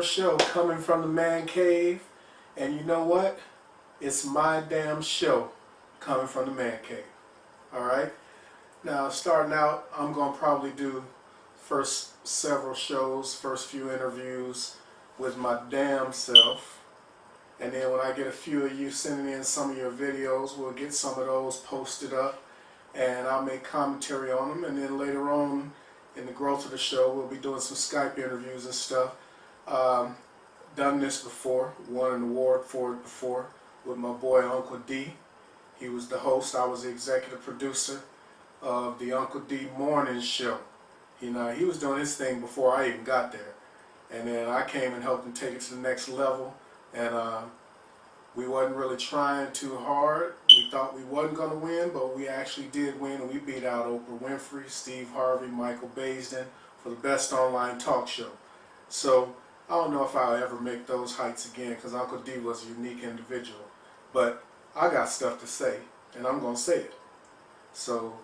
Show coming from the man cave, and you know what? It's my damn show coming from the man cave. Alright? Now, starting out, I'm going to probably do first several shows, first few interviews with my damn self, and then when I get a few of you sending in some of your videos, we'll get some of those posted up, and I'll make commentary on them, and then later on in the growth of the show, we'll be doing some Skype interviews and stuff. Done this before, won an award for it before with my boy Uncle D. He was the host, I was the executive producer of the Uncle D Morning Show. He was doing his thing before I even got there. And then I came and helped him take it to the next level. And we wasn't really trying too hard. We thought we wasn't going to win, but we actually did win, and we beat out Oprah Winfrey, Steve Harvey, Michael Baisden for the best online talk show. So I don't know if I'll ever make those heights again, because Uncle D was a unique individual. But I got stuff to say, and I'm going to say it. So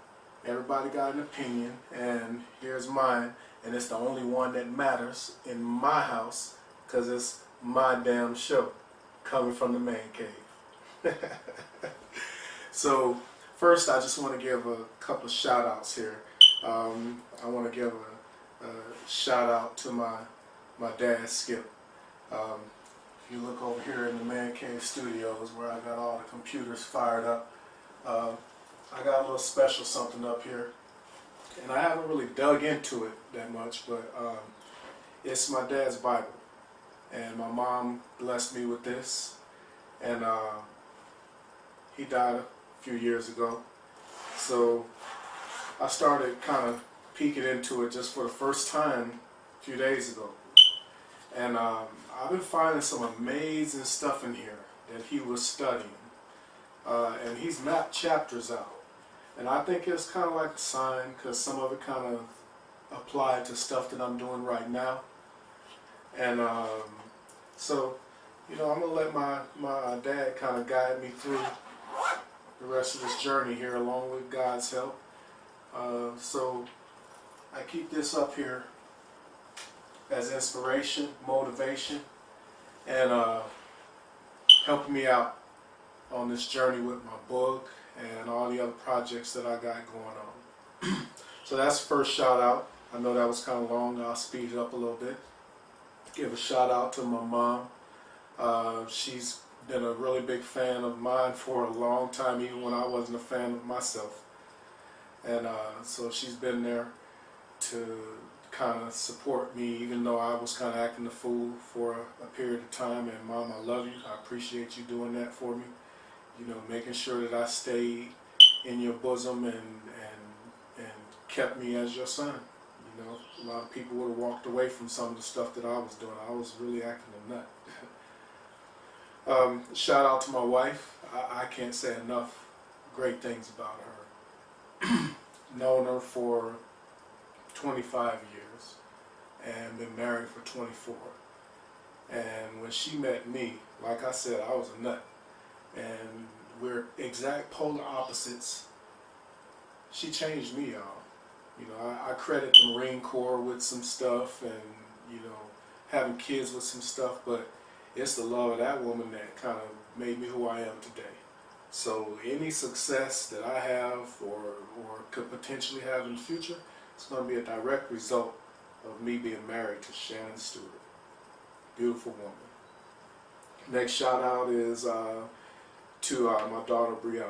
everybody got an opinion, and here's mine, and it's the only one that matters in my house, because it's my damn show coming from the man cave. So first, I just want to give a couple of shout outs here. I want to give a shout out to my dad, Skip. If you look over here in the Man Cave Studios where I got all the computers fired up, I got a little special something up here. And I haven't really dug into it that much, but it's my dad's Bible. And my mom blessed me with this. And he died a few years ago. So I started kind of peeking into it just for the first time a few days ago. And I've been finding some amazing stuff in here that he was studying. And he's mapped chapters out. And I think it's kind of like a sign, because some of it kind of applied to stuff that I'm doing right now. And so, you know, I'm going to let my dad kind of guide me through the rest of this journey here along with God's help. So I keep this up here as inspiration, motivation, and helping me out on this journey with my book and all the other projects that I got going on. So that's the first shout out. I know that was kind of long, I'll speed it up a little bit. Give a shout out to my mom. She's been a really big fan of mine for a long time, even when I wasn't a fan of myself. And so she's been there to kind of support me, even though I was kind of acting the fool for a period of time. And Mom, I love you. I appreciate you doing that for me. You know, making sure that I stayed in your bosom and kept me as your son. You know, a lot of people would have walked away from some of the stuff that I was doing. I was really acting a nut. Shout out to my wife. I can't say enough great things about her. Known her for 25 years and been married for 24. And when she met me, like I said, I was a nut. And we're exact polar opposites. She changed me, y'all. You know, I credit the Marine Corps with some stuff and, you know, having kids with some stuff, but it's the love of that woman that kind of made me who I am today. So any success that I have or could potentially have in the future, it's going to be a direct result of me being married to Shannon Stewart. Beautiful woman. Next shout out is to my daughter Brianna.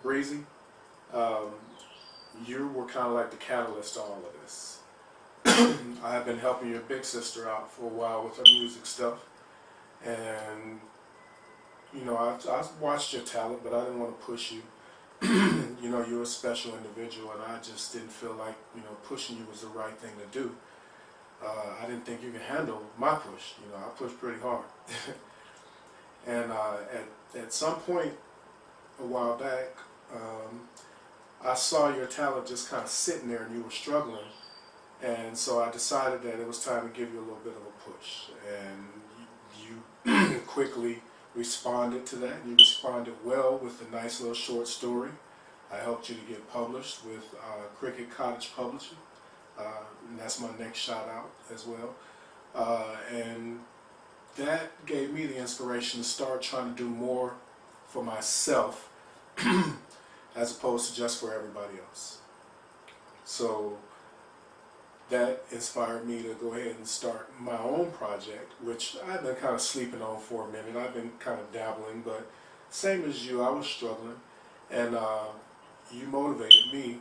Breezy, you were kind of like the catalyst to all of this. I have been helping your big sister out for a while with her music stuff, and you know, I watched your talent, but I didn't want to push you. You know, you're a special individual, and I just didn't feel like, you know, pushing you was the right thing to do. I didn't think you could handle my push. You know, I pushed pretty hard. And at some point a while back, I saw your talent just kind of sitting there and you were struggling. And so I decided that it was time to give you a little bit of a push. And you quickly responded to that. You responded well with a nice little short story. I helped you to get published with Cricket Cottage Publishing. And that's my next shout out as well. And that gave me the inspiration to start trying to do more for myself as opposed to just for everybody else. So that inspired me to go ahead and start my own project, which I've been kind of sleeping on for a minute. I've been kind of dabbling, but same as you, I was struggling, and you motivated me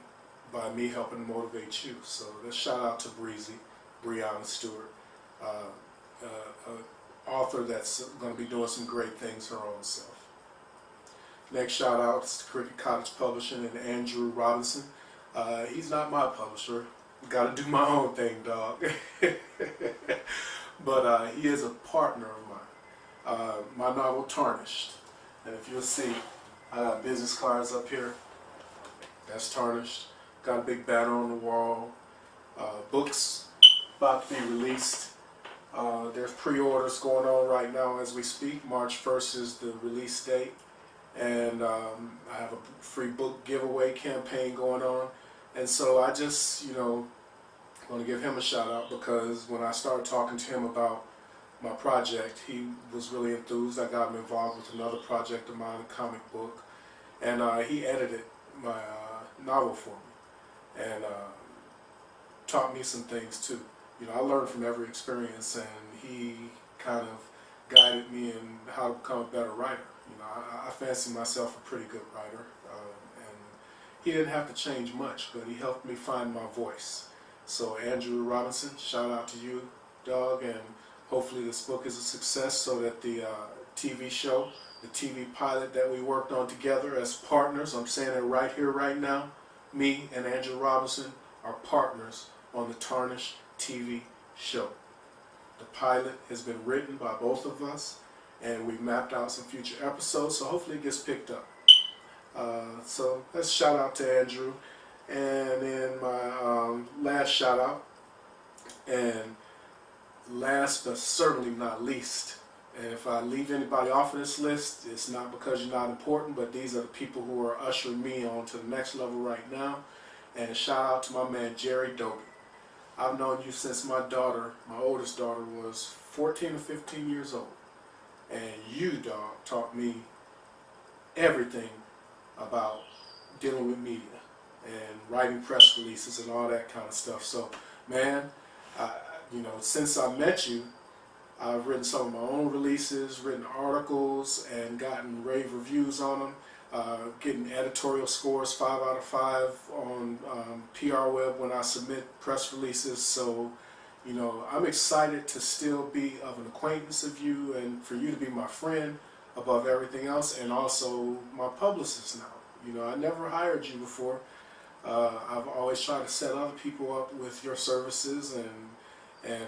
by me helping to motivate you. So let's shout out to Brianna Stewart, author that's going to be doing some great things her own self. Next shout out is to Cricket Cottage Publishing and Andrew Robinson. He's not my publisher. Got to do my own thing, dog. But he is a partner of mine. My novel Tarnished, and if you'll see, I got business cards up here. That's Tarnished. Got a big banner on the wall. Books about to be released. There's pre-orders going on right now as we speak. March 1st is the release date, and I have a free book giveaway campaign going on. And so I just, you know, want to give him a shout out, because when I started talking to him about my project, he was really enthused. I got him involved with another project of mine, a comic book, and he edited my novel for me and taught me some things too. You know, I learned from every experience, and he kind of guided me in how to become a better writer. You know, I fancy myself a pretty good writer, and he didn't have to change much, but he helped me find my voice. So Andrew Robinson, shout out to you, dog, and hopefully this book is a success so that the TV show, the TV pilot that we worked on together as partners, I'm saying it right here, right now, me and Andrew Robinson are partners on the Tarnished TV show. The pilot has been written by both of us, and we've mapped out some future episodes, so hopefully it gets picked up. So let's shout out to Andrew. And then my last shout out, and last but certainly not least, and if I leave anybody off of this list, it's not because you're not important, but these are the people who are ushering me on to the next level right now. And a shout out to my man Jerry Doby. I've known you since my daughter, my oldest daughter, was 14 or 15 years old. And you, dog, taught me everything about dealing with media and writing press releases and all that kind of stuff. So, man, you know, since I met you, I've written some of my own releases, written articles, and gotten rave reviews on them. Getting editorial scores 5 out of 5 on PR Web when I submit press releases. So, you know, I'm excited to still be of an acquaintance of you and for you to be my friend above everything else, and also my publicist now. You know, I never hired you before. I've always tried to set other people up with your services, and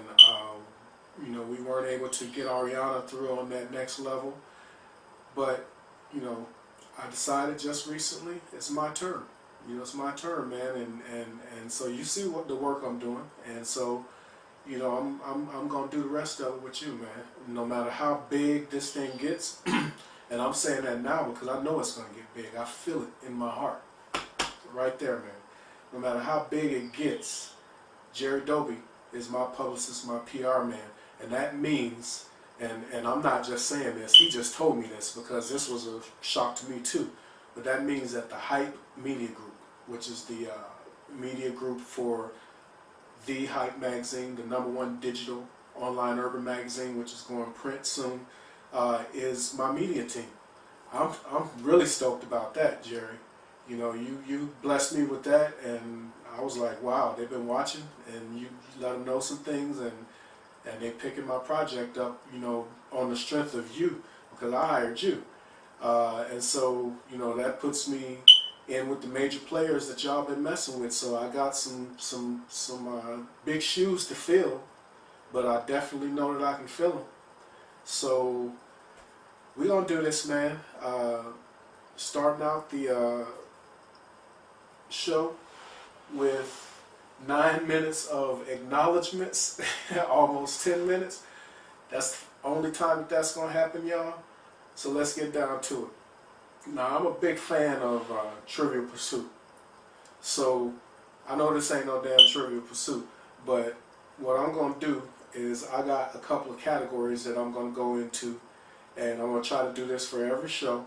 you know, we weren't able to get Ariana through on that next level. But, you know, I decided just recently it's my turn. You know, it's my turn, man, and so you see what the work I'm doing, and so, you know, I'm gonna do the rest of it with you, man. No matter how big this thing gets, and I'm saying that now because I know it's gonna get big. I feel it in my heart, right there, man. No matter how big it gets, Jerry Doby is my publicist, my PR man, and that means. And I'm not just saying this, he just told me this because this was a shock to me too. But that means that the Hype Media Group, which is the media group for The Hype magazine, the #1 digital online urban magazine, which is going print soon, is my media team. I'm really stoked about that, Jerry. You know, you blessed me with that, and I was like, wow, they've been watching, and you let them know some things, and they picking my project up, you know, on the strength of you, because I hired you. And so, you know, that puts me in with the major players that y'all been messing with. So I got some big shoes to fill, but I definitely know that I can fill them. So we're gonna do this, man. Starting out the show with 9 minutes of acknowledgments, almost 10 minutes. That's the only time that's gonna happen, y'all. So let's get down to it. Now, I'm a big fan of Trivial Pursuit. So I know this ain't no damn Trivial Pursuit, but what I'm gonna do is I got a couple of categories that I'm gonna go into, and I'm gonna try to do this for every show.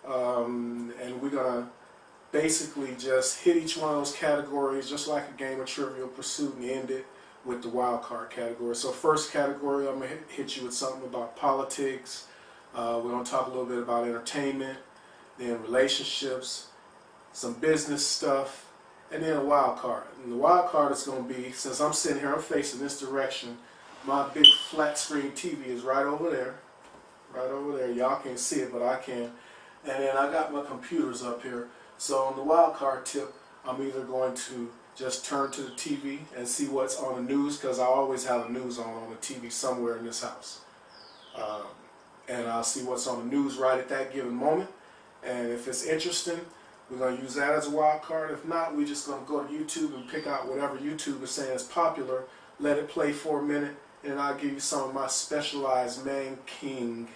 And we're gonna basically just hit each one of those categories just like a game of Trivial Pursuit and end it with the wild card category. So first category, I'm going to hit you with something about politics. We're going to talk a little bit about entertainment, then relationships, some business stuff, and then a wild card. And the wild card is going to be, since I'm sitting here, I'm facing this direction, my big flat screen TV is right over there. Right over there. Y'all can't see it, but I can. And then I got my computers up here. So on the wild card tip, I'm either going to just turn to the TV and see what's on the news, because I always have the news on the TV somewhere in this house. And I'll see what's on the news right at that given moment. And if it's interesting, we're going to use that as a wild card. If not, we're just going to go to YouTube and pick out whatever YouTube is saying is popular, let it play for a minute, and I'll give you some of my specialized Man King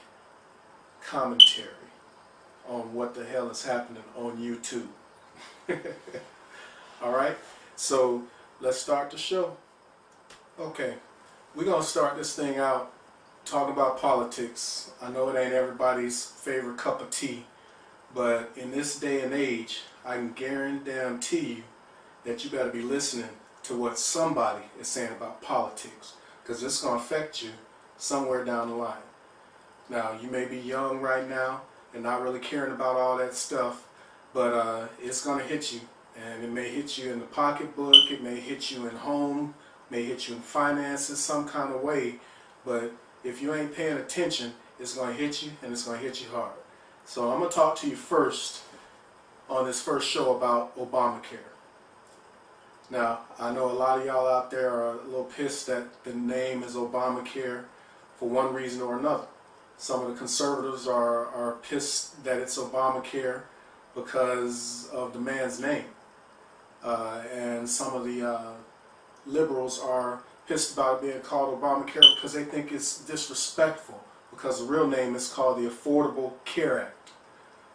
commentary on what the hell is happening on YouTube. Alright, so let's start the show. Okay, we're going to start this thing out talking about politics. I know it ain't everybody's favorite cup of tea, but in this day and age, I can guarantee you that you better be listening to what somebody is saying about politics, because it's going to affect you somewhere down the line. Now, you may be young right now and not really caring about all that stuff, but it's going to hit you, and it may hit you in the pocketbook, it may hit you in home, may hit you in finances, some kind of way, but if you ain't paying attention, it's going to hit you, and it's going to hit you hard. So I'm going to talk to you first on this first show about Obamacare. Now, I know a lot of y'all out there are a little pissed that the name is Obamacare for one reason or another. Some of the conservatives are pissed that it's Obamacare because of the man's name. And some of the liberals are pissed about it being called Obamacare because they think it's disrespectful, because the real name is called the Affordable Care Act.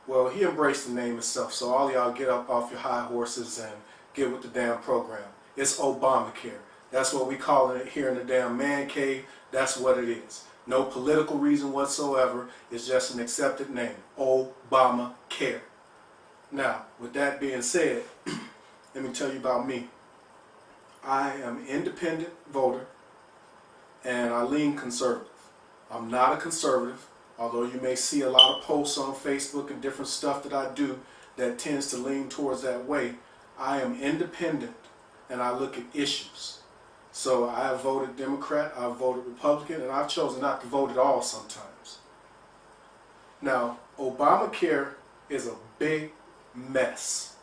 Well, he embraced the name itself, so all y'all get up off your high horses and get with the damn program. It's Obamacare. That's what we call it here in the damn man cave. That's what it is. No political reason whatsoever. It's just an accepted name. Obamacare. Now, with that being said, let me tell you about me. I am an independent voter, and I lean conservative. I'm not a conservative, although you may see a lot of posts on Facebook and different stuff that I do that tends to lean towards that way. I am independent, and I look at issues. So I have voted Democrat, I've voted Republican, and I've chosen not to vote at all sometimes. Now, Obamacare is a big mess.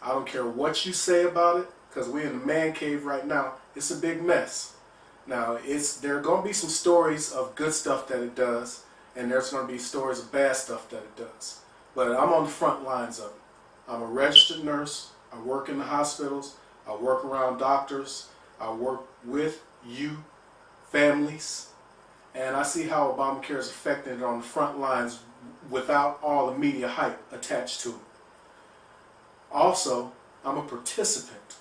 I don't care what you say about it, because we're in the man cave right now. It's a big mess. Now, there are going to be some stories of good stuff that it does, and there's going to be stories of bad stuff that it does. But I'm on the front lines of it. I'm a registered nurse. I work in the hospitals. I work around doctors. I work with you, families, and I see how Obamacare is affecting it on the front lines without all the media hype attached to it. Also, I'm a participant,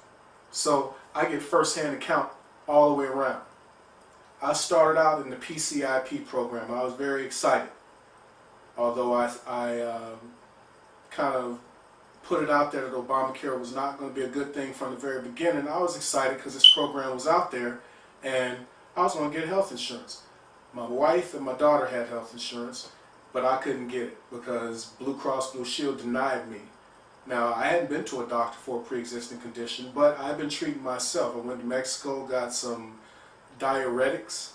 so I get first-hand account all the way around. I started out in the PCIP program. I was very excited, although I kind of put it out there that Obamacare was not going to be a good thing from the very beginning. I was excited because this program was out there, and I was going to get health insurance. My wife and my daughter had health insurance, but I couldn't get it because Blue Cross Blue Shield denied me. Now, I hadn't been to a doctor for a pre-existing condition, but I've been treating myself. I went to Mexico, got some diuretics,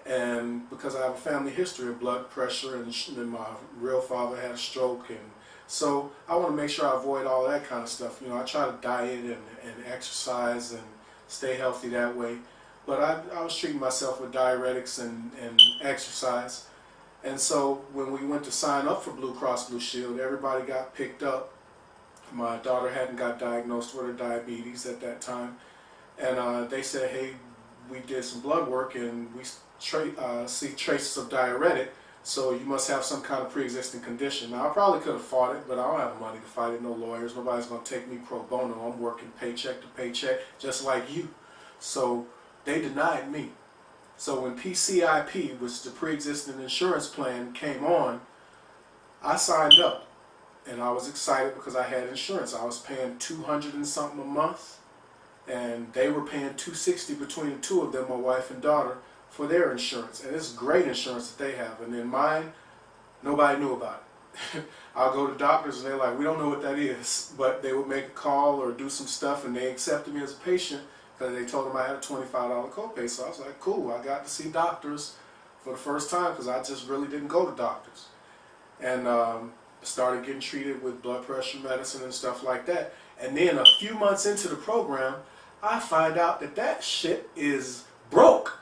and because I have a family history of blood pressure, and my real father had a stroke, and so I want to make sure I avoid all that kind of stuff. You know, I try to diet and exercise and stay healthy that way. But I was treating myself with diuretics and exercise. And so when we went to sign up for Blue Cross Blue Shield, everybody got picked up. My daughter hadn't got diagnosed with her diabetes at that time. And they said, hey, we did some blood work and we see traces of diuretic, so you must have some kind of pre-existing condition. Now, I probably could have fought it, but I don't have money to fight it, no lawyers. Nobody's going to take me pro bono. I'm working paycheck to paycheck, just like you. So they denied me. So when PCIP, which is the pre-existing insurance plan, came on, I signed up. And I was excited because I had insurance. I was paying $200 and something a month, and they were paying $260 between the two of them, my wife and daughter, for their insurance. And it's great insurance that they have. And then mine, nobody knew about it. I'll go to doctors and they're like, we don't know what that is. But they would make a call or do some stuff, and they accepted me as a patient because they told them I had a $25 copay. So I was like, cool, I got to see doctors for the first time because I just really didn't go to doctors. And started getting treated with blood pressure medicine and stuff like that. And then a few months into the program, I find out that that shit is broke.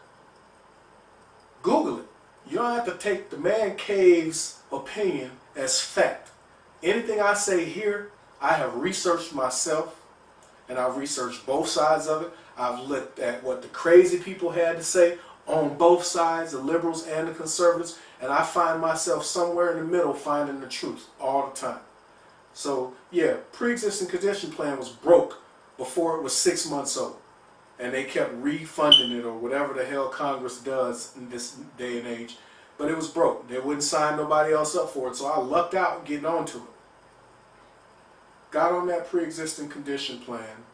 Google it. You don't have to take the Man Cave's opinion as fact. Anything I say here, I have researched myself, and I've researched both sides of it. I've looked at what the crazy people had to say on both sides, the liberals and the conservatives, and I find myself somewhere in the middle finding the truth all the time. So yeah, pre-existing condition plan was broke before it was 6 months old, and they kept refunding it or whatever the hell Congress does in this day and age, but it was broke. They wouldn't sign nobody else up for it, so I lucked out getting onto it. Got on that pre-existing condition plan.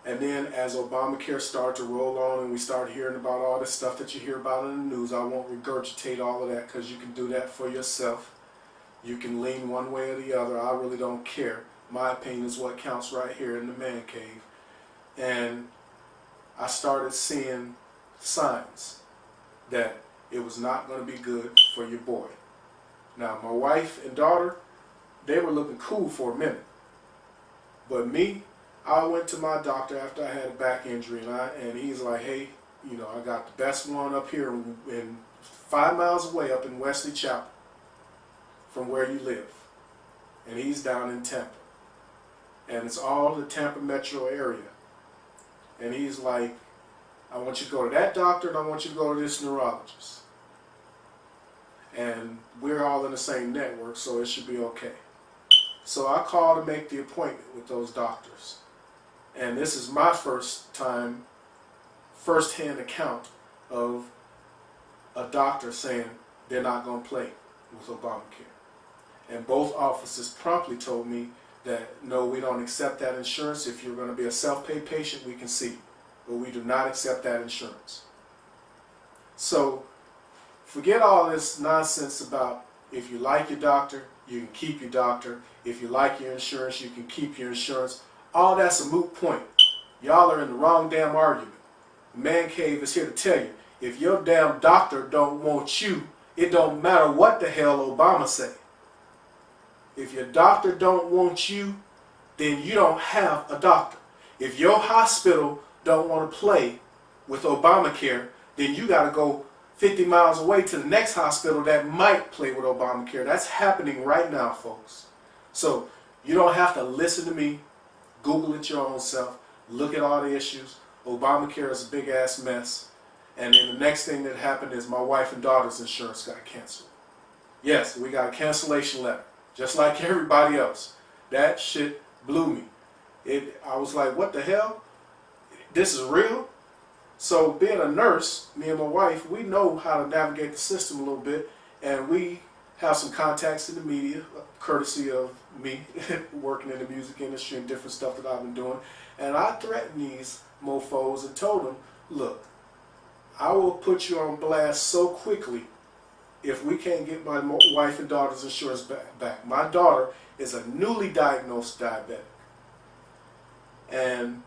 And then as Obamacare started to roll on and we started hearing about all this stuff that you hear about in the news, I won't regurgitate all of that because you can do that for yourself. You can lean one way or the other. I really don't care. My opinion is what counts right here in the Man Cave. And I started seeing signs that it was not going to be good for your boy. Now, my wife and daughter, they were looking cool for a minute. But me, I went to my doctor after I had a back injury, and he's like, hey, you know, I got the best one up here in 5 miles away up in Wesley Chapel from where you live. And he's down in Tampa. And it's all the Tampa metro area. And he's like, I want you to go to that doctor and I want you to go to this neurologist. And we're all in the same network, so it should be okay. So I called to make the appointment with those doctors. And this is my first-hand account of a doctor saying they're not going to play with Obamacare. And both offices promptly told me that, no, we don't accept that insurance. If you're going to be a self-pay patient, we can see you. But we do not accept that insurance. So forget all this nonsense about if you like your doctor, you can keep your doctor. If you like your insurance, you can keep your insurance. All that's a moot point. Y'all are in the wrong damn argument. Man Cave is here to tell you, if your damn doctor don't want you, it don't matter what the hell Obama say. If your doctor don't want you, then you don't have a doctor. If your hospital don't want to play with Obamacare, then you got to go 50 miles away to the next hospital that might play with Obamacare. That's happening right now, folks. So you don't have to listen to me. Google it your own self. Look at all the issues. Obamacare is a big ass mess. And then the next thing that happened is my wife and daughter's insurance got canceled. Yes, we got a cancellation letter, just like everybody else. That shit blew me. I was like, what the hell? This is real? So being a nurse, me and my wife, we know how to navigate the system a little bit, and we have some contacts in the media, courtesy of me working in the music industry and different stuff that I've been doing. And I threatened these mofos and told them, look, I will put you on blast so quickly if we can't get my wife and daughter's insurance back. My daughter is a newly diagnosed diabetic. And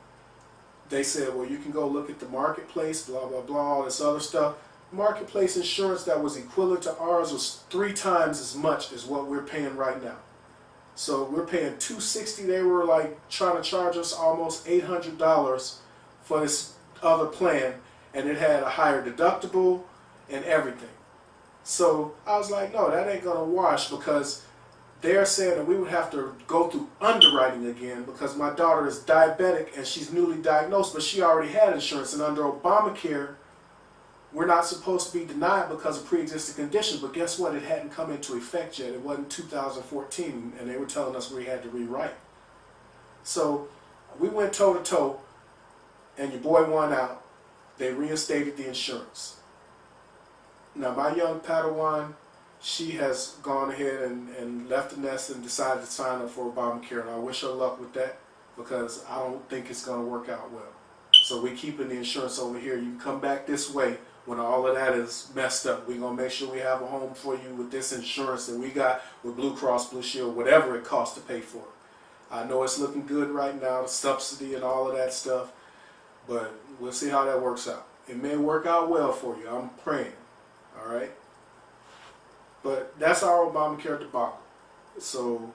they said, well, you can go look at the marketplace, blah, blah, blah, all this other stuff. Marketplace insurance that was equivalent to ours was 3 times as much as what we're paying right now. So we're paying $260. They were like trying to charge us almost $800 for this other plan, and it had a higher deductible and everything. So I was like, no, that ain't gonna wash, because they're saying that we would have to go through underwriting again because my daughter is diabetic and she's newly diagnosed, but she already had insurance, and under Obamacare, we're not supposed to be denied because of pre-existing conditions. But guess what? It hadn't come into effect yet. It wasn't 2014, and they were telling us we had to rewrite. So we went toe-to-toe, and your boy won out. They reinstated the insurance. Now, my young Padawan, she has gone ahead and left the nest and decided to sign up for Obamacare, and I wish her luck with that, because I don't think it's going to work out well. So we're keeping the insurance over here. You can come back this way when all of that is messed up. We're going to make sure we have a home for you with this insurance that we got with Blue Cross Blue Shield, whatever it costs to pay for it. I know it's looking good right now, the subsidy and all of that stuff, but we'll see how that works out. It may work out well for you. I'm praying. All right? But that's our Obamacare debacle. So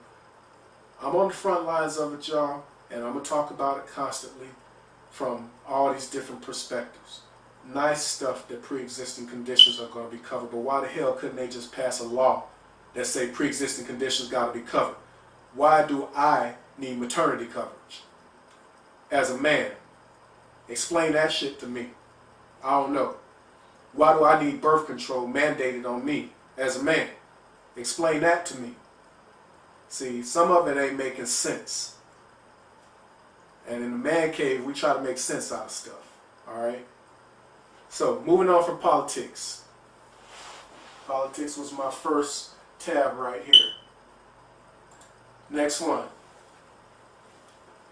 I'm on the front lines of it, y'all, and I'm going to talk about it constantly from all these different perspectives. Nice stuff that pre-existing conditions are going to be covered, but why the hell couldn't they just pass a law that say pre-existing conditions got to be covered? Why do I need maternity coverage as a man? Explain that shit to me. I don't know. Why do I need birth control mandated on me as a man? Explain that to me. See, some of it ain't making sense. And in the man cave, we try to make sense out of stuff. All right? So, moving on from politics. Politics was my first tab right here. Next one.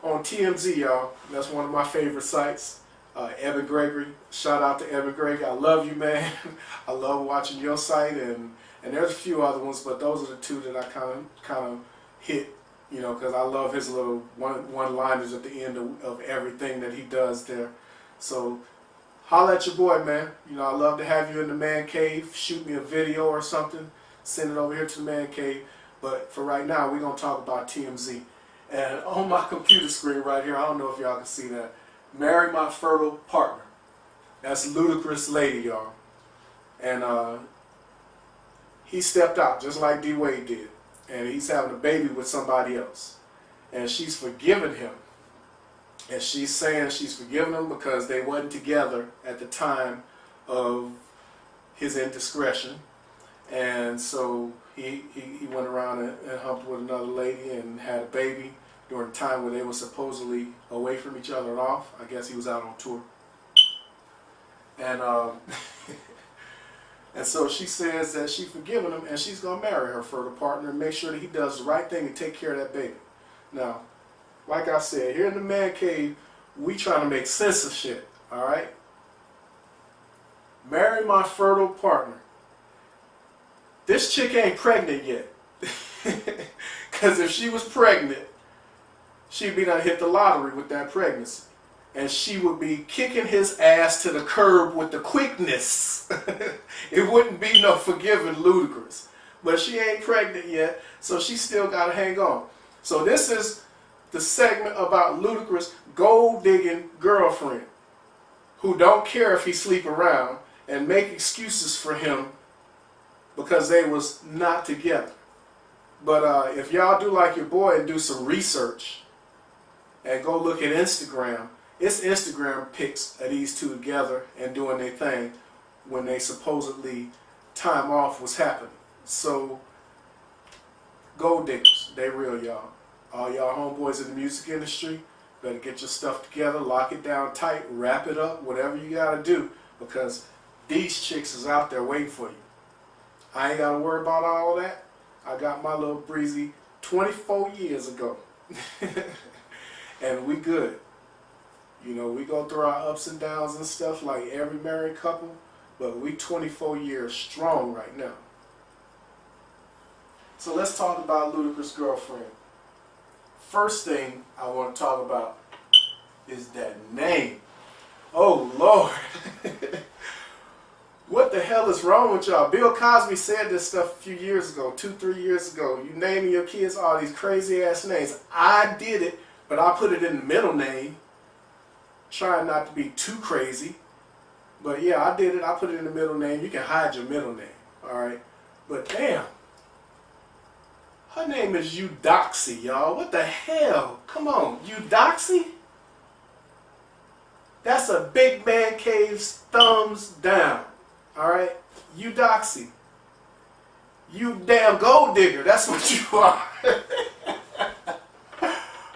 On TMZ, y'all. That's one of my favorite sites. Evan Gregory. Shout out to Evan Gregory. I love you, man. I love watching your site, and there's a few other ones, but those are the two that I kind of hit, you know, because I love his little one-liners at the end of everything that he does there. So holla at your boy, man. You know, I love to have you in the man cave. Shoot me a video or something. Send it over here to the man cave. But for right now, we're going to talk about TMZ. And on my computer screen right here, I don't know if y'all can see that, Marry My Fertile Partner. That's Ludacris' lady, y'all. And he stepped out just like D. Wade did. And he's having a baby with somebody else. And she's forgiven him. And she's saying she's forgiven him because they wasn't together at the time of his indiscretion. And so he went around and humped with another lady and had a baby during the time where they were supposedly away from each other and off. I guess he was out on tour. And and so she says that she's forgiven him and she's going to marry her fertile partner and make sure that he does the right thing and take care of that baby. Now, like I said, here in the man cave, we trying to make sense of shit, all right? Marry my fertile partner. This chick ain't pregnant yet. Because if she was pregnant, she'd be done hit the lottery with that pregnancy. And she would be kicking his ass to the curb with the quickness. It wouldn't be no forgiving Ludacris. But she ain't pregnant yet, so she still got to hang on. So this is the segment about Ludacris' gold-digging girlfriend who don't care if he sleep around and make excuses for him because they was not together. But if y'all do like your boy and do some research and go look at Instagram, it's Instagram pics of these two together and doing their thing when they supposedly time off was happening. So, gold diggers, they real, y'all. All y'all homeboys in the music industry, better get your stuff together, lock it down tight, wrap it up, whatever you gotta do, because these chicks is out there waiting for you. I ain't gotta worry about all that. I got my little breezy 24 years ago. And we good. You know, we go through our ups and downs and stuff like every married couple, but we 24 years strong right now. So let's talk about Ludacris' girlfriend. First thing I want to talk about is that name. Oh, Lord. What the hell is wrong with y'all? Bill Cosby said this stuff a few years ago, 2-3 years ago. You naming your kids all these crazy ass names. I did it, but I put it in the middle name. Trying not to be too crazy. But yeah, I did it. I put it in the middle name. You can hide your middle name. Alright? But damn. Her name is Eudoxie, y'all. What the hell? Come on. Eudoxie? That's a big man cave's thumbs down. Alright? Eudoxie. You damn gold digger. That's what you are.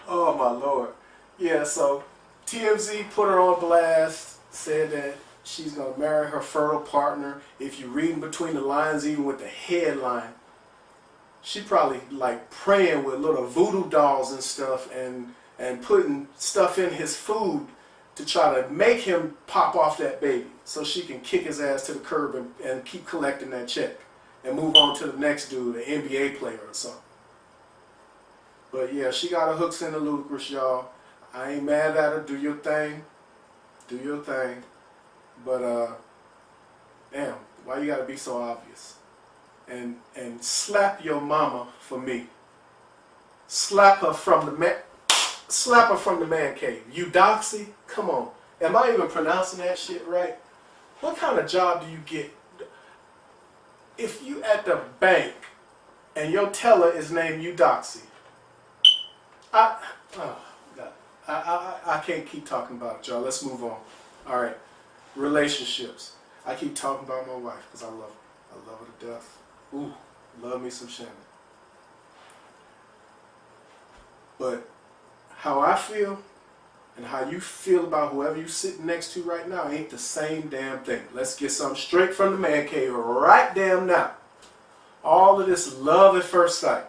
Oh my Lord. Yeah, so TMZ put her on blast, said that she's going to marry her fertile partner. If you're reading between the lines, even with the headline, she probably like praying with little voodoo dolls and stuff and putting stuff in his food to try to make him pop off that baby so she can kick his ass to the curb and keep collecting that check and move on to the next dude, an NBA player or something. But yeah, she got her hooks into Ludacris, y'all. I ain't mad at her. Do your thing. Do your thing. But, damn, why you gotta be so obvious? And slap your mama for me. Slap her from the man cave. Eudoxie? Come on. Am I even pronouncing that shit right? What kind of job do you get if you at the bank and your teller is named Eudoxie? Oh God. I can't keep talking about it, y'all. Let's move on. All right. Relationships. I keep talking about my wife because I love her. I love her to death. Ooh, love me some Shannon. But how I feel and how you feel about whoever you sitting next to right now ain't the same damn thing. Let's get something straight from the man cave right damn now. All of this love at first sight.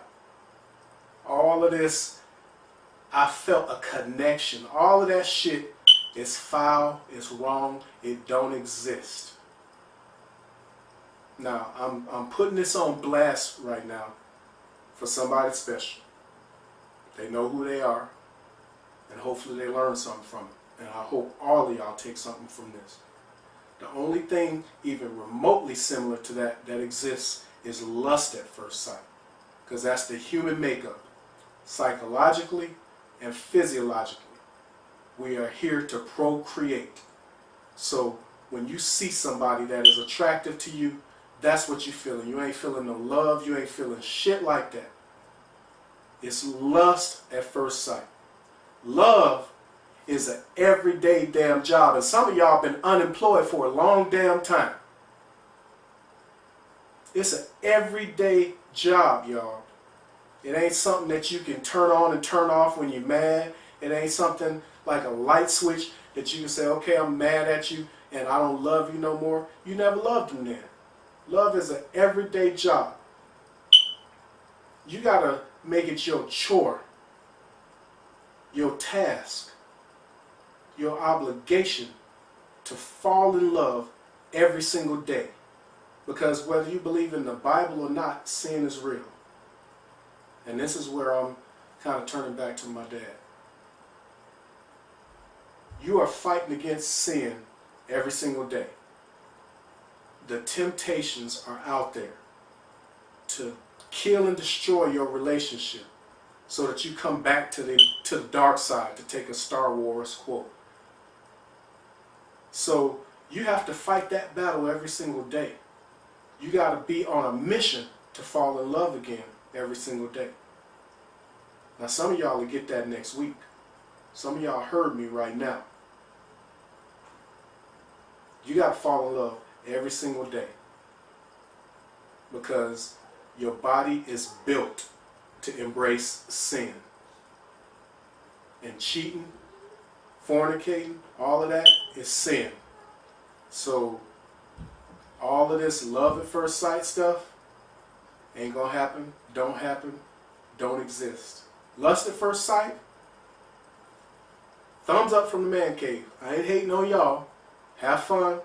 All of this, I felt a connection. All of that shit is foul, it's wrong, it don't exist. Now, I'm putting this on blast right now for somebody special. They know who they are, and hopefully they learn something from it. And I hope all of y'all take something from this. The only thing even remotely similar to that exists is lust at first sight. Because that's the human makeup. Psychologically and physiologically. We are here to procreate. So when you see somebody that is attractive to you, that's what you're feeling. You ain't feeling no love. You ain't feeling shit like that. It's lust at first sight. Love is an everyday damn job. And some of y'all been unemployed for a long damn time. It's an everyday job, y'all. It ain't something that you can turn on and turn off when you're mad. It ain't something like a light switch that you can say, okay, I'm mad at you and I don't love you no more. You never loved them then. Love is an everyday job. You got to make it your chore, your task, your obligation to fall in love every single day. Because whether you believe in the Bible or not, sin is real. And this is where I'm kind of turning back to my dad. You are fighting against sin every single day. The temptations are out there to kill and destroy your relationship so that you come back to the dark side, to take a Star Wars quote. So you have to fight that battle every single day. You got to be on a mission to fall in love again every single day. Now some of y'all will get that next week. Some of y'all heard me right now. You got to fall in love every single day. Because your body is built to embrace sin. And cheating, fornicating, all of that is sin. So all of this love at first sight stuff ain't gonna happen, don't exist. Lust at first sight, Thumbs up from the Man Cave. I ain't hating on y'all. Have fun.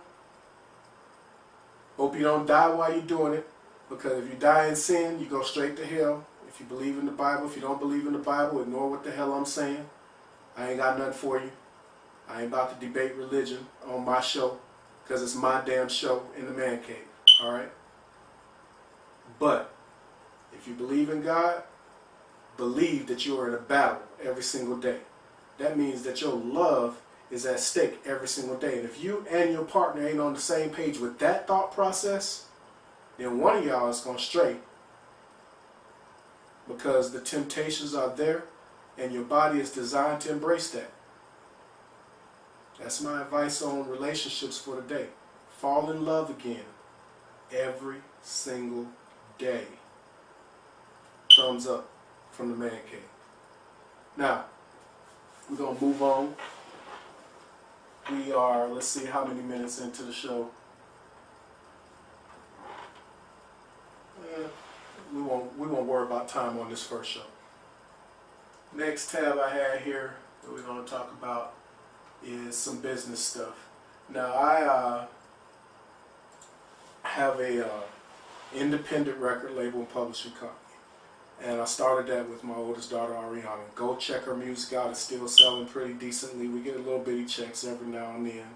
Hope you don't die while you're doing it. Because if you die in sin, you go straight to hell. If you believe in the Bible, if you don't believe in the Bible, ignore what the hell I'm saying. I ain't got nothing for you. I ain't about to debate religion on my show. Because it's my damn show in the Man Cave. Alright? But, if you believe in God, believe that you are in a battle every single day. That means that your love is at stake every single day. And if you and your partner ain't on the same page with that thought process, then one of y'all is going to stray. Because the temptations are there and your body is designed to embrace that. That's my advice on relationships for today. Fall in love again every single day. Thumbs up from the Man Cave. Now, we're going to move on. We are, let's see how many minutes into the show. We won't worry about time on this first show. Next tab I had here that we're going to talk about is some business stuff. Now, I have a independent record label and publishing company. And I started that with my oldest daughter, Ariana. Go check her music out. It's still selling pretty decently. We get a little bitty checks every now and then.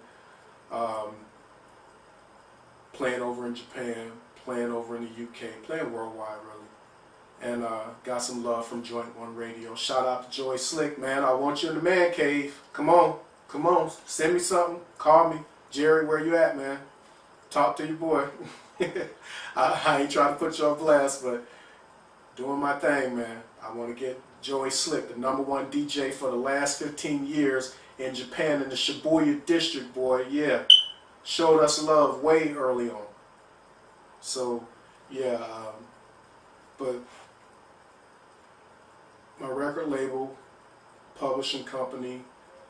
Playing over in Japan, playing over in the UK, playing worldwide, really. And got some love from Joint 1 Radio. Shout out to Joy Slick, man. I want you in the Man Cave. Come on. Come on. Send me something. Call me. Jerry, where you at, man? Talk to your boy. I ain't trying to put you on blast, but doing my thing, man. I want to get Joey Slick, the #1 DJ for the last 15 years in Japan in the Shibuya district, boy. Yeah. Showed us love way early on. So, yeah. But my record label, publishing company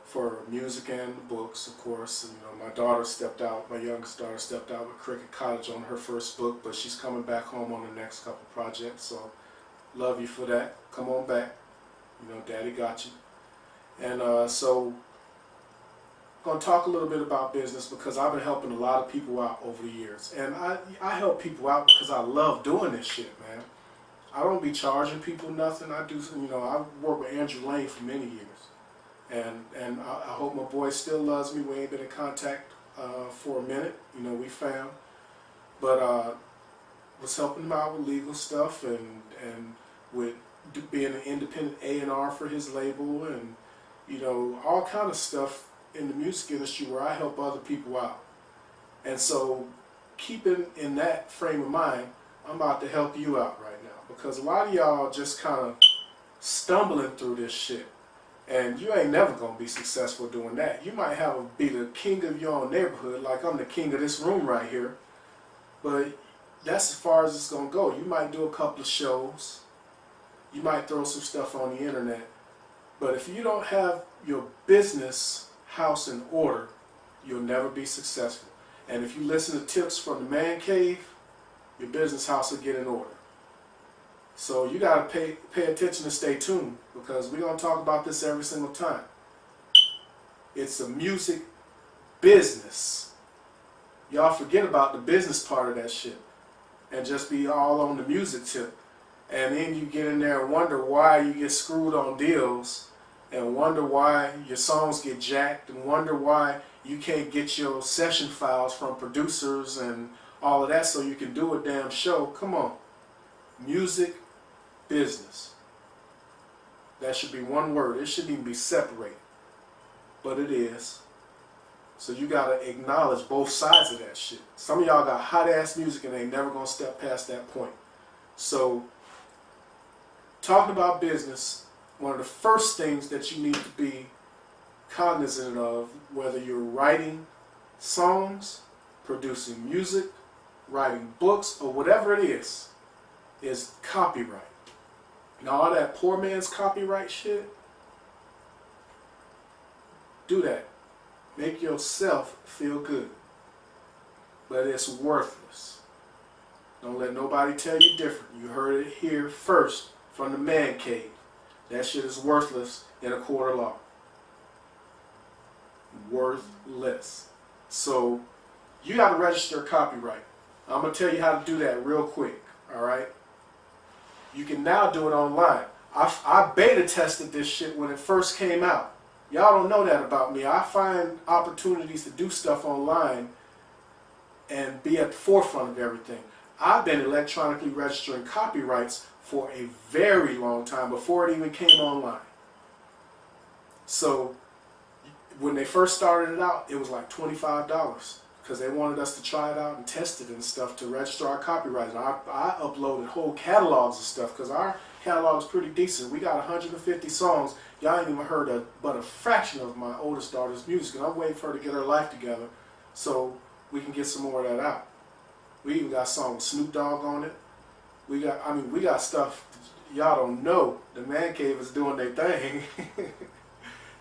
for music and books, of course. And, you know, my daughter stepped out, my youngest daughter stepped out with Cricket Cottage on her first book, but she's coming back home on the next couple projects. So, love you for that. Come on back. You know, Daddy got you. And so, I'm going to talk a little bit about business because I've been helping a lot of people out over the years. And I help people out because I love doing this shit, man. I don't be charging people nothing. I do, you know, I worked with Andrew Lane for many years. And I hope my boy still loves me. We ain't been in contact for a minute. You know, we found. But was helping him out with legal stuff and with being an independent A&R for his label and, you know, all kind of stuff in the music industry where I help other people out. And so keeping in that frame of mind, I'm about to help you out right now because a lot of y'all just kind of stumbling through this shit. And you ain't never going to be successful doing that. You might be the king of your own neighborhood, like I'm the king of this room right here. But that's as far as it's going to go. You might do a couple of shows. You might throw some stuff on the internet. But if you don't have your business house in order, you'll never be successful. And if you listen to tips from the Man Cave, your business house will get in order. So you got to pay attention and stay tuned because we're going to talk about this every single time. It's a music business. Y'all forget about the business part of that shit and just be all on the music tip. And then you get in there and wonder why you get screwed on deals and wonder why your songs get jacked and wonder why you can't get your session files from producers and all of that so you can do a damn show. Come on. Music business. That should be one word. It shouldn't even be separated. But it is. So you got to acknowledge both sides of that shit. Some of y'all got hot ass music and they never going to step past that point. So talking about business, one of the first things that you need to be cognizant of, whether you're writing songs, producing music, writing books, or whatever it is copyright. Now all that poor man's copyright shit, do that. Make yourself feel good. But it's worthless. Don't let nobody tell you different. You heard it here first from the Man Cave. That shit is worthless in a court of law. worthless. So you got to register copyright. I'm going to tell you how to do that real quick. All right. You can now do it online. I beta tested this shit when it first came out. Y'all don't know that about me. I find opportunities to do stuff online and be at the forefront of everything. I've been electronically registering copyrights for a very long time before it even came online. So when they first started it out, it was like $25 because they wanted us to try it out and test it and stuff to register our copyrights. I uploaded whole catalogs of stuff because our catalog is pretty decent. We got 150 songs. Y'all ain't even heard but a fraction of my oldest daughter's music, and I'm waiting for her to get her life together so we can get some more of that out. We even got a song with Snoop Dogg on it. We got stuff y'all don't know. The Man Cave is doing their thing.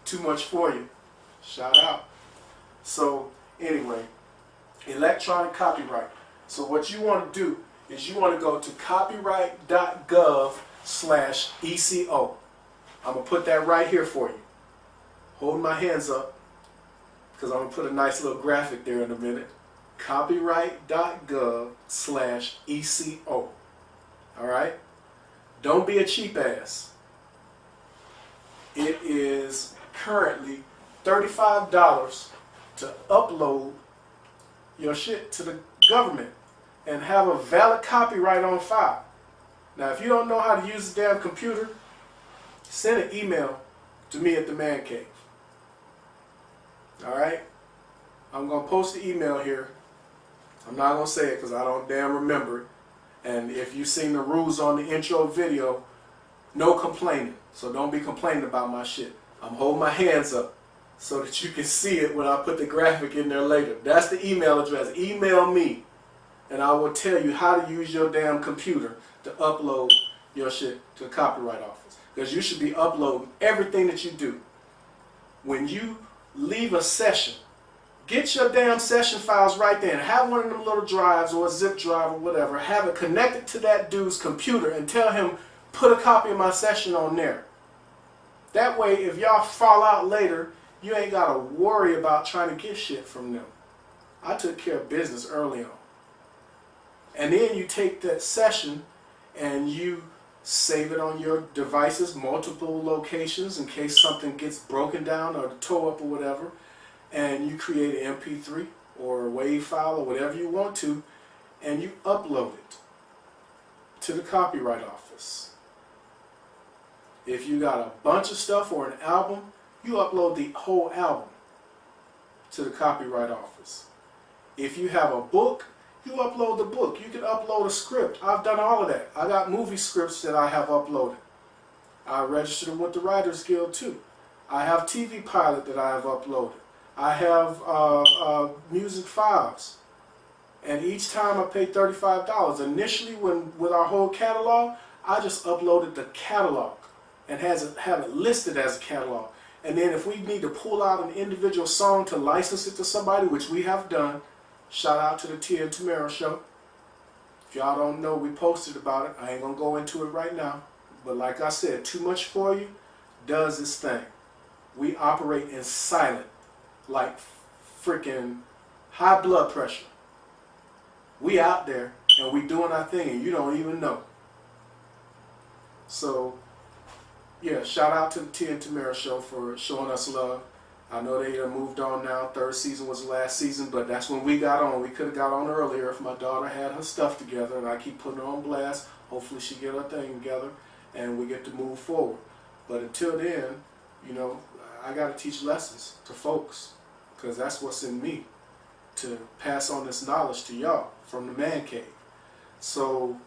Too much for you. Shout out. So anyway, electronic copyright. So what you want to do is you want to go to copyright.gov/ECO. I'm going to put that right here for you. Hold my hands up because I'm going to put a nice little graphic there in a minute. Copyright.gov/ECO. Alright? Don't be a cheap ass. It is currently $35 to upload your shit to the government and have a valid copyright on file. Now, if you don't know how to use the damn computer, send an email to me at the Man Cave. Alright? I'm going to post the email here. I'm not going to say it because I don't damn remember it. And if you've seen the rules on the intro video, no complaining. So don't be complaining about my shit. I'm holding my hands up so that you can see it when I put the graphic in there later. That's the email address. Email me and I will tell you how to use your damn computer to upload your shit to the Copyright Office. Because you should be uploading everything that you do. When you leave a session, get your damn session files right there and have one of them little drives or a zip drive or whatever. Have it connected to that dude's computer and tell him, put a copy of my session on there. That way, if y'all fall out later, you ain't got to worry about trying to get shit from them. I took care of business early on. And then you take that session and you save it on your devices, multiple locations in case something gets broken down or tore up or whatever. And you create an MP3 or a WAV file or whatever you want to, and you upload it to the Copyright Office. If you got a bunch of stuff or an album, you upload the whole album to the Copyright Office. If you have a book, you upload the book. You can upload a script. I've done all of that. I got movie scripts that I have uploaded. I registered them with the Writers Guild too. I have TV pilot that I have uploaded. I have music files. And each time I pay $35. Initially, with our whole catalog, I just uploaded the catalog and have it listed as a catalog. And then if we need to pull out an individual song to license it to somebody, which we have done, shout out to the Tia and Tamara show. If y'all don't know, we posted about it. I ain't going to go into it right now. But like I said, Too Much For You does its thing. We operate in silent, like freaking high blood pressure. We out there and we doing our thing and you don't even know. So yeah, shout out to the Tia and Tamara show for showing us love. I know they have moved on now. Third season was the last season, but that's when we got on. We could have got on earlier if my daughter had her stuff together, and I keep putting her on blast. Hopefully she get her thing together and we get to move forward. But until then, you know, I got to teach lessons to folks because that's what's in me, to pass on this knowledge to y'all from the Man Cave. So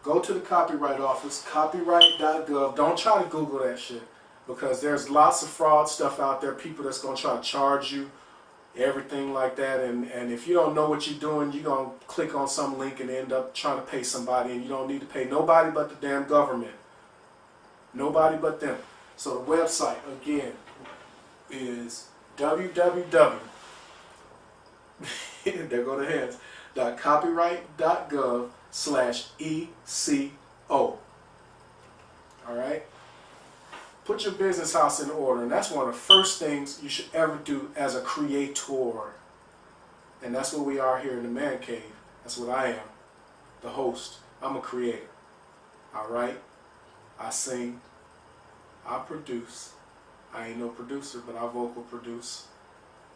go to the Copyright Office, copyright.gov. Don't try to Google that shit because there's lots of fraud stuff out there, people that's going to try to charge you, everything like that. And if you don't know what you're doing, you're going to click on some link and end up trying to pay somebody, and you don't need to pay nobody but the damn government. Nobody but them. So the website, again, is www. There go the hands. .copyright.gov/ECO. Alright? Put put your business house in order, and that's one of the first things you should ever do as a creator. And that's what we are here in the Man Cave. That's what I am, the host. I'm a creator. I write, I sing, I produce. I ain't no producer, but I vocal produce,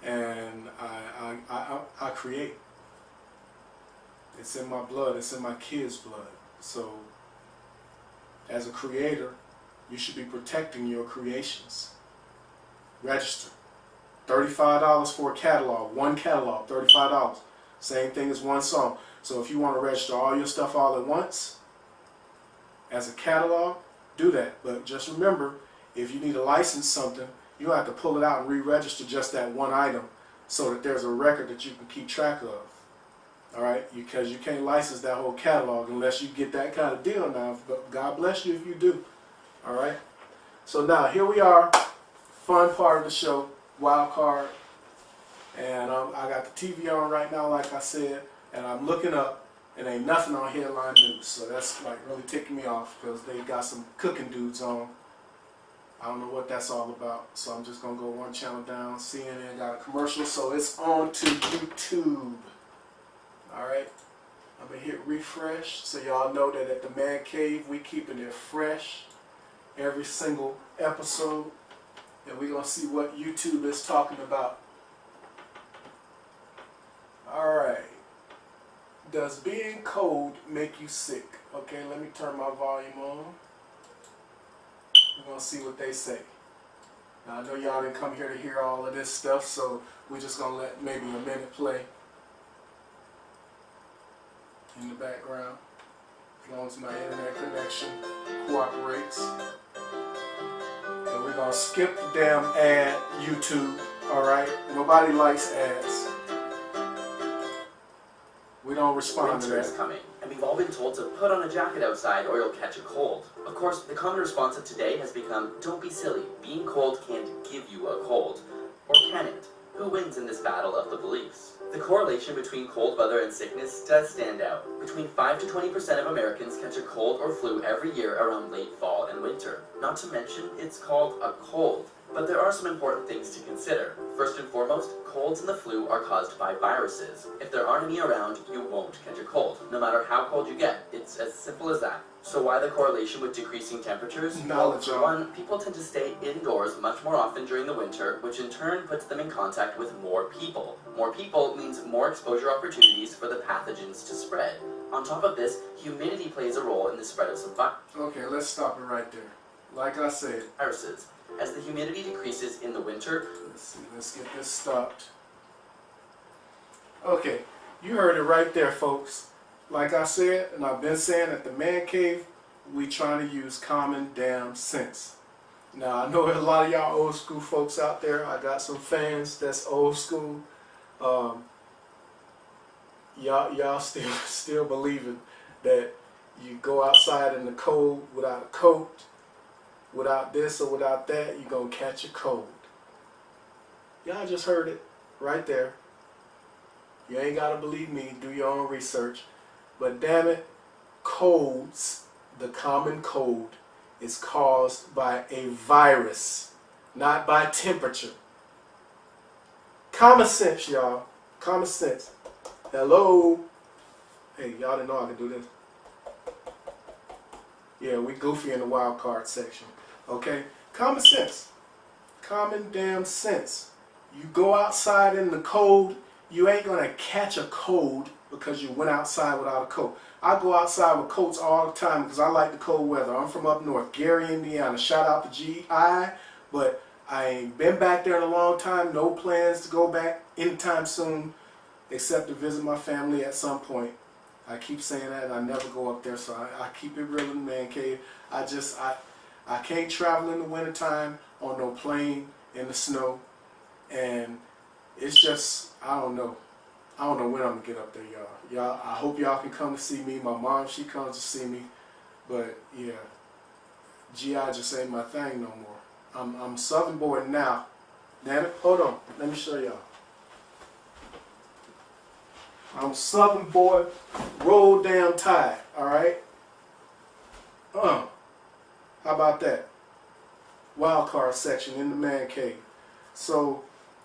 and I create. It's in my blood. It's in my kids' blood. So, as a creator, you should be protecting your creations. Register. $35 for a catalog. One catalog, $35. Same thing as one song. So if you want to register all your stuff all at once, as a catalog, do that. But just remember, if you need to license something, you have to pull it out and re-register just that one item so that there's a record that you can keep track of. Alright? Because you can't license that whole catalog unless you get that kind of deal now. But God bless you if you do. Alright? So now, here we are. Fun part of the show. Wild card. And I got the TV on right now, like I said. And I'm looking up, and ain't nothing on headline news. So that's like really ticking me off because they got some cooking dudes on. I don't know what that's all about. So I'm just going to go one channel down. CNN got a commercial, so it's on to YouTube. Alright, I'm going to hit refresh so y'all know that at the Man Cave we keeping it fresh every single episode, and we're going to see what YouTube is talking about. Alright, does being cold make you sick? Okay, let me turn my volume on. We're going to see what they say. Now I know y'all didn't come here to hear all of this stuff, so we're just going to let maybe a minute play in the background, as long as my internet connection cooperates. And we're going to skip the damn ad, YouTube, alright? Nobody likes ads. We don't respond to that. Winter is coming, and we've all been told to put on a jacket outside or you'll catch a cold. Of course, the common response of today has become, don't be silly, being cold can't give you a cold. Or can it? Who wins in this battle of the beliefs? The correlation between cold weather and sickness does stand out. Between 5 to 20% of Americans catch a cold or flu every year around late fall and winter. Not to mention, it's called a cold. But there are some important things to consider. First and foremost, colds and the flu are caused by viruses. If there aren't any around, you won't catch a cold, no matter how cold you get. It's as simple as that. So why the correlation with decreasing temperatures? Well, for one, people tend to stay indoors much more often during the winter, which in turn puts them in contact with more people. More people means more exposure opportunities for the pathogens to spread. On top of this, humidity plays a role in the spread of some Okay, let's stop it right there. Like I said, viruses. As the humidity decreases in the winter, let's get this stopped. Okay, you heard it right there, folks. Like I said, and I've been saying, at the Man Cave, we trying to use common damn sense. Now, I know there's a lot of y'all old school folks out there. I got some fans that's old school. Y'all still believing that you go outside in the cold without a coat, without this or without that, you're going to catch a cold. Y'all just heard it right there. You ain't got to believe me. Do your own research. But damn it, colds, the common cold, is caused by a virus, not by temperature. Common sense, y'all. Common sense. Hello. Hey, y'all didn't know I could do this. Yeah, we goofy in the wild card section. Okay? Common sense. Common damn sense. You go outside in the cold, you ain't going to catch a cold because you went outside without a coat. I go outside with coats all the time because I like the cold weather. I'm from up north, Gary, Indiana. Shout out to GI, but I ain't been back there in a long time. No plans to go back anytime soon except to visit my family at some point. I keep saying that and I never go up there, so I keep it real in the Man Cave. I can't travel in the wintertime on no plane in the snow, and it's just, I don't know when I'm gonna get up there, y'all. I hope y'all can come to see me. My mom, she comes to see me, but yeah, GI just ain't my thing no more. I'm Southern boy now. Damn it, hold on, let me show y'all. I'm Southern boy, roll down tide, alright? How about that? wild card section in the man cave. So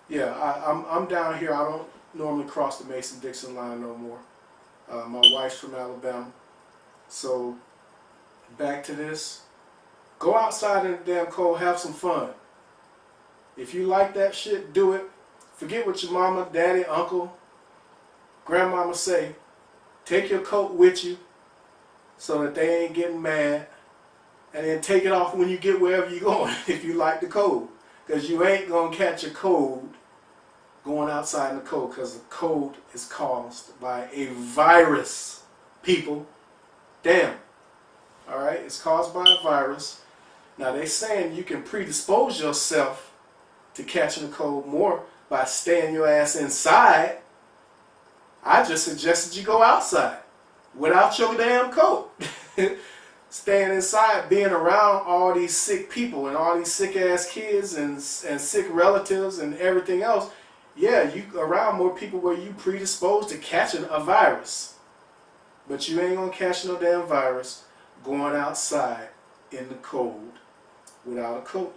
yeah, I'm down here. I don't normally cross the Mason-Dixon line no more. My wife's from Alabama. So back to this. Go outside in the damn cold, have some fun. If you like that shit, do it. Forget what your mama, daddy, uncle, grandmama say. Take your coat with you so that they ain't getting mad. And then take it off when you get wherever you're going if you like the cold. Because you ain't going to catch a cold going outside in the cold, because the cold is caused by a virus, people. Damn. Alright, it's caused by a virus. Now they're saying you can predispose yourself to catching a cold more by staying your ass inside. I just suggested you go outside without your damn coat. Staying inside, being around all these sick people and all these sick ass kids and sick relatives and everything else. Yeah, you around more people where you predisposed to catching a virus. But you ain't gonna catch no damn virus going outside in the cold without a coat.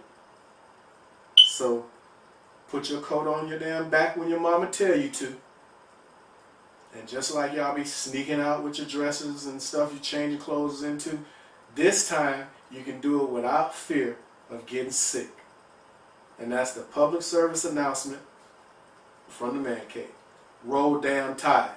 So put your coat on your damn back when your mama tell you to. And just like y'all be sneaking out with your dresses and stuff you change your clothes into, this time you can do it without fear of getting sick. And that's the public service announcement from the Man Cave. Roll damn Tide.